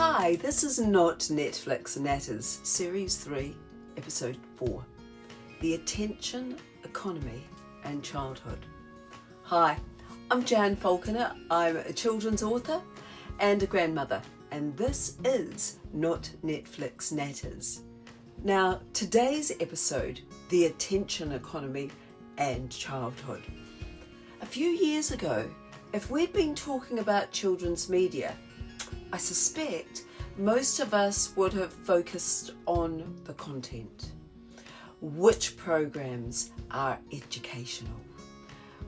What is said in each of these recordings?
Hi, this is Not Netflix Natters, Series 3, Episode 4, The Attention Economy and Childhood. Hi, I'm Jan Falconer. I'm a children's author and a grandmother, and this is Not Netflix Natters. Now, today's episode, The Attention Economy and Childhood. A few years ago, if we'd been talking about children's media, I suspect most of us would have focused on the content. Which programs are educational?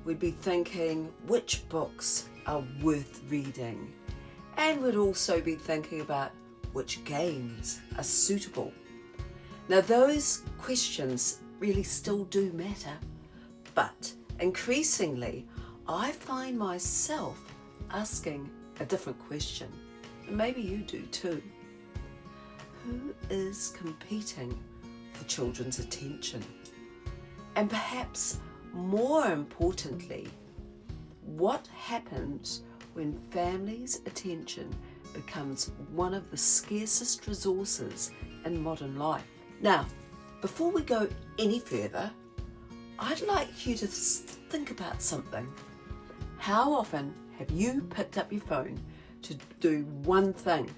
We'd be thinking which books are worth reading. And we'd also be thinking about which games are suitable. Now those questions really still do matter, but increasingly I find myself asking a different question. And maybe you do too. Who is competing for children's attention? And perhaps more importantly, what happens when families' attention becomes one of the scarcest resources in modern life? Now, before we go any further, I'd like you to think about something. How often have you picked up your phone to do one thing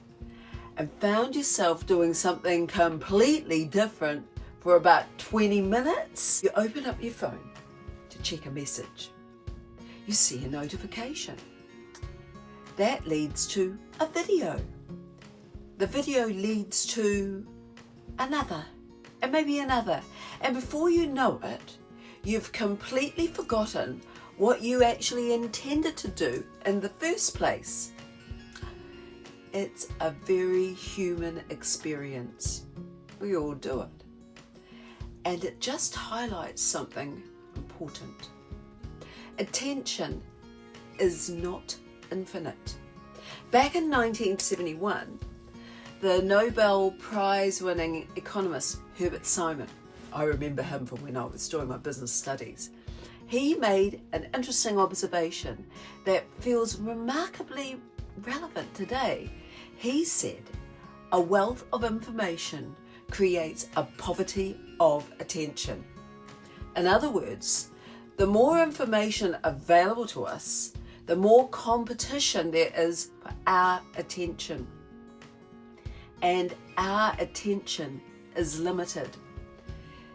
and found yourself doing something completely different for about 20 minutes? You open up your phone to check a message. You see a notification. That leads to a video. The video leads to another, and maybe another. And before you know it, you've completely forgotten what you actually intended to do in the first place. It's a very human experience. We all do it. And it just highlights something important. Attention is not infinite. Back in 1971, the Nobel Prize-winning economist Herbert Simon, I remember him from when I was doing my business studies, he made an interesting observation that feels remarkably relevant today. He said, a wealth of information creates a poverty of attention. In other words, the more information available to us, the more competition there is for our attention. And our attention is limited.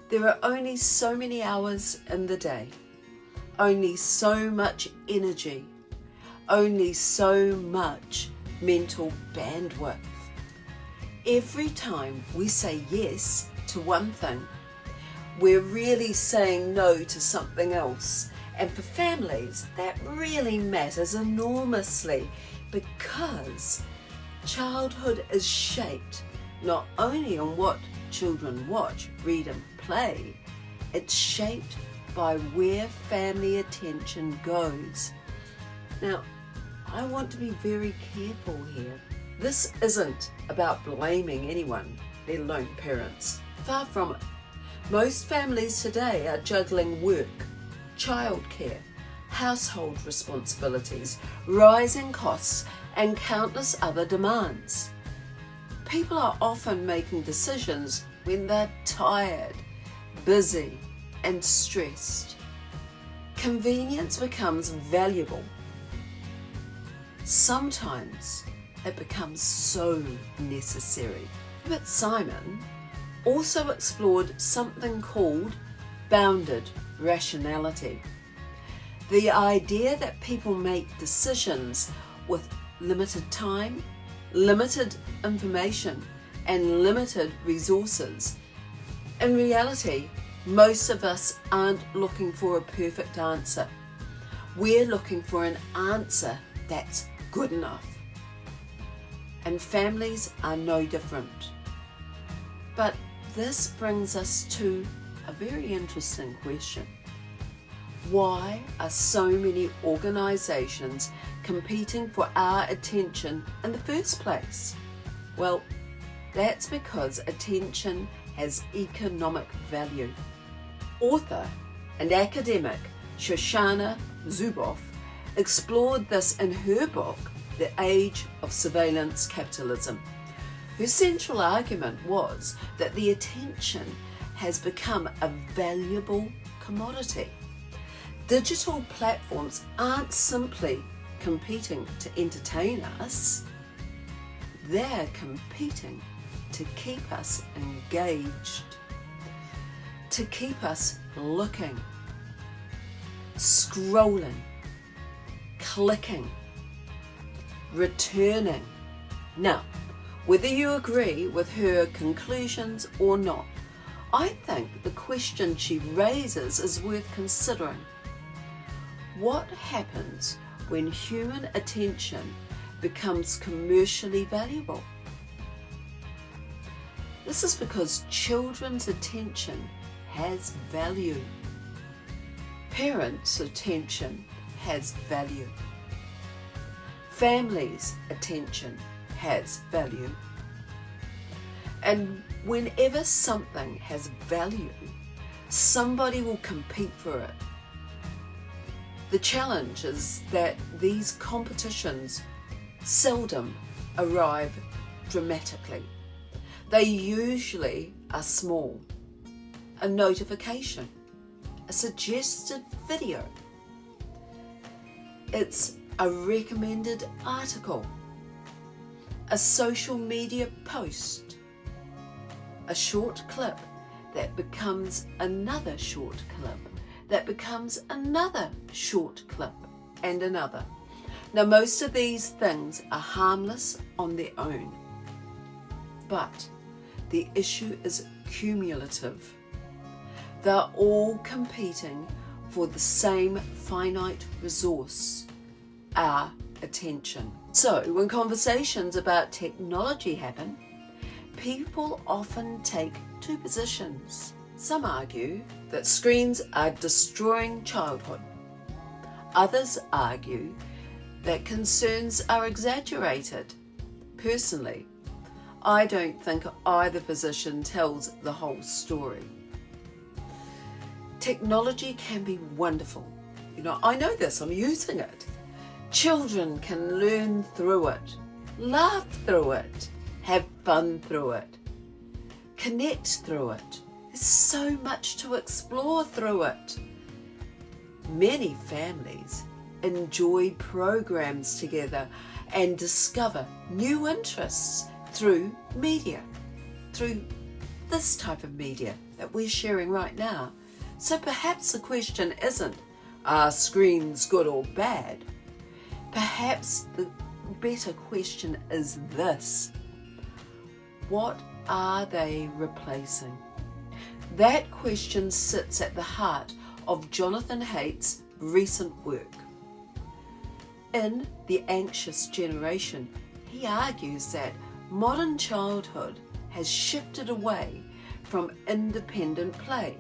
There are only so many hours in the day, only so much energy, only so much mental bandwidth. Every time we say yes to one thing, we're really saying no to something else. And for families, that really matters enormously, because childhood is shaped not only on what children watch, read and play, it's shaped by where family attention goes. Now, I want to be very careful here. This isn't about blaming anyone, let alone parents. Far from it. Most families today are juggling work, childcare, household responsibilities, rising costs, and countless other demands. People are often making decisions when they're tired, busy, and stressed. Convenience becomes valuable. Sometimes it becomes so necessary. Herbert Simon also explored something called bounded rationality. The idea that people make decisions with limited time, limited information, and limited resources. In reality, most of us aren't looking for a perfect answer. We're looking for an answer that's good enough. And families are no different. But this brings us to a very interesting question. Why are so many organizations competing for our attention in the first place? Well, that's because attention has economic value. Author and academic Shoshana Zuboff explored this in her book, the age of surveillance capitalism. Her central argument was that the attention has become a valuable commodity. Digital platforms aren't simply competing to entertain us, they're competing to keep us engaged, to keep us looking, scrolling, clicking, returning. Now, whether you agree with her conclusions or not, I think the question she raises is worth considering. What happens when human attention becomes commercially valuable? This is because children's attention has value. Parents' attention has value. Families' attention has value. And whenever something has value, somebody will compete for it. The challenge is that these competitions seldom arrive dramatically. They usually are small. A notification, a suggested video. It's a recommended article, a social media post, a short clip that becomes another short clip, that becomes another short clip, and another. Now, most of these things are harmless on their own, but the issue is cumulative. They're all competing for the same finite resource, our attention. So, when conversations about technology happen, people often take two positions. Some argue that screens are destroying childhood. Others argue that concerns are exaggerated. Personally, I don't think either position tells the whole story. Technology can be wonderful. I know this, I'm using it. Children can learn through it, laugh through it, have fun through it, connect through it. There's so much to explore through it. Many families enjoy programs together and discover new interests through media, through this type of media that we're sharing right now. So perhaps the question isn't, are screens good or bad? Perhaps the better question is this: what are they replacing? That question sits at the heart of Jonathan Haidt's recent work. In The Anxious Generation, he argues that modern childhood has shifted away from independent play,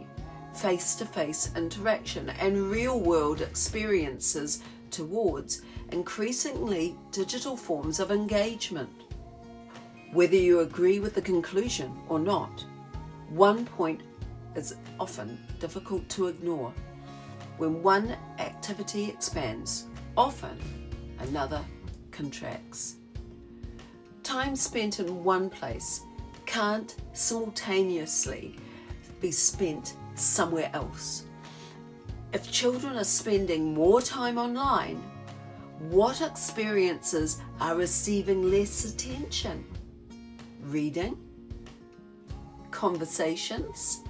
face-to-face interaction, and real-world experiences towards increasingly digital forms of engagement. Whether you agree with the conclusion or not, one point is often difficult to ignore. When one activity expands, often another contracts. Time spent in one place can't simultaneously be spent somewhere else. If children are spending more time online, what experiences are receiving less attention? Reading? Conversations?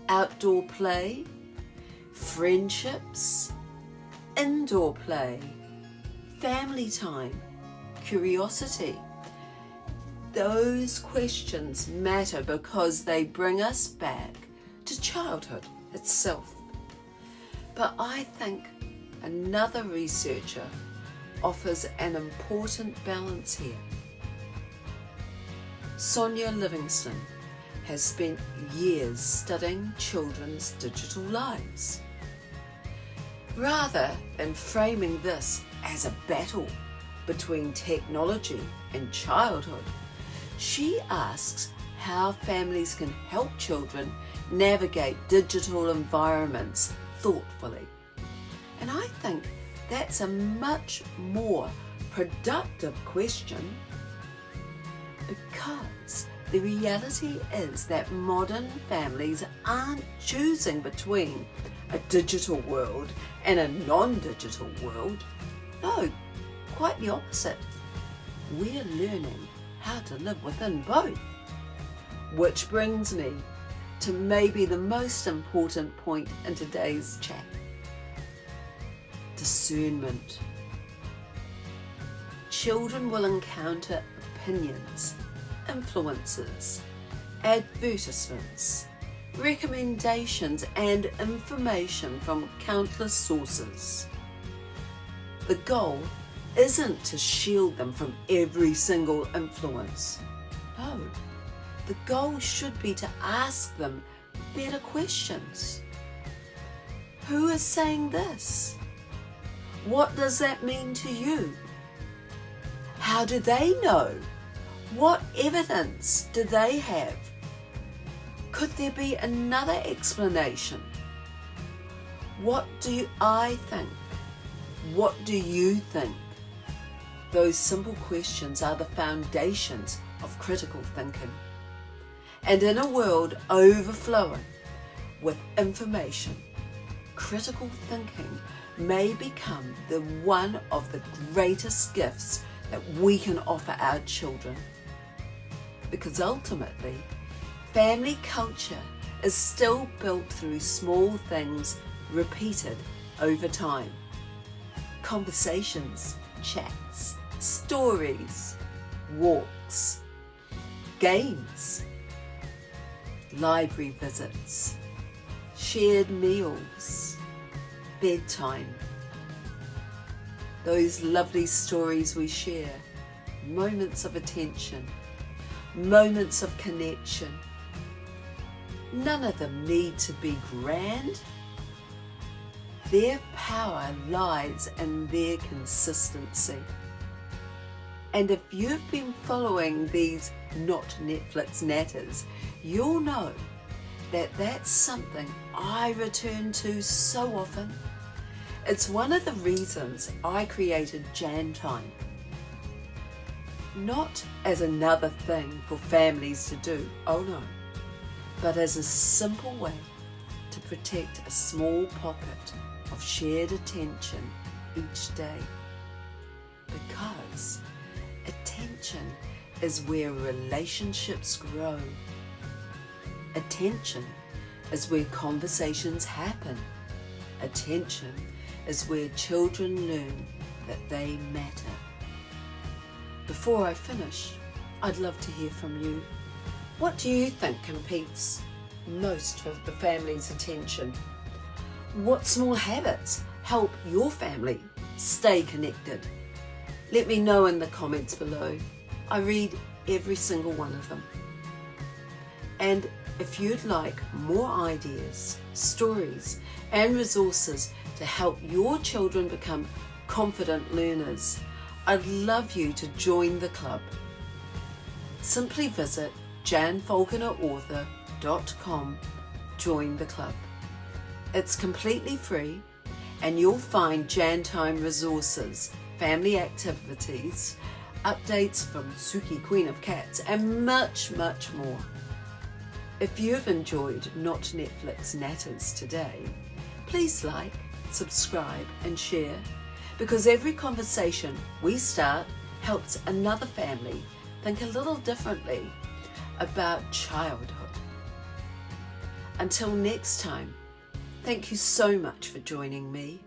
Outdoor play? Friendships? Indoor play? Family time? Curiosity? Those questions matter because they bring us back to childhood itself. But I think another researcher offers an important balance here. Sonia Livingstone has spent years studying children's digital lives. Rather than framing this as a battle between technology and childhood, she asks how families can help children navigate digital environments thoughtfully. And I think that's a much more productive question, because the reality is that modern families aren't choosing between a digital world and a non-digital world. No, quite the opposite. We're learning how to live within both. Which brings me to maybe the most important point in today's chat. Discernment. Children will encounter opinions, influences, advertisements, recommendations and information from countless sources. The goal isn't to shield them from every single influence. No, the goal should be to ask them better questions. Who is saying this? What does that mean to you? How do they know? What evidence do they have? Could there be another explanation? What do I think? What do you think? Those simple questions are the foundations of critical thinking. And in a world overflowing with information, critical thinking may become the one of the greatest gifts that we can offer our children. Because ultimately, family culture is still built through small things repeated over time. Conversations, chats, stories, walks, games, library visits, shared meals, bedtime, those lovely stories we share, moments of attention, moments of connection. None of them need to be grand. Their power lies in their consistency. And if you've been following these Not Netflix Natters, you'll know that that's something I return to so often. It's one of the reasons I created Jan Time. Not as another thing for families to do, oh no, but as a simple way to protect a small pocket of shared attention each day. Because attention is where relationships grow. Attention is where conversations happen. Attention is where children learn that they matter. Before I finish, I'd love to hear from you. What do you think competes most for the family's attention? What small habits help your family stay connected? Let me know in the comments below. I read every single one of them. And if you'd like more ideas, stories, and resources to help your children become confident learners, I'd love you to join the club. Simply visit janfalconerauthor.com, join the club. It's completely free, and you'll find Jan Time resources, family activities, updates from Suki, Queen of Cats, and much, much more. If you've enjoyed Not Netflix Natters today, please like, subscribe and share, because every conversation we start helps another family think a little differently about childhood. Until next time, thank you so much for joining me.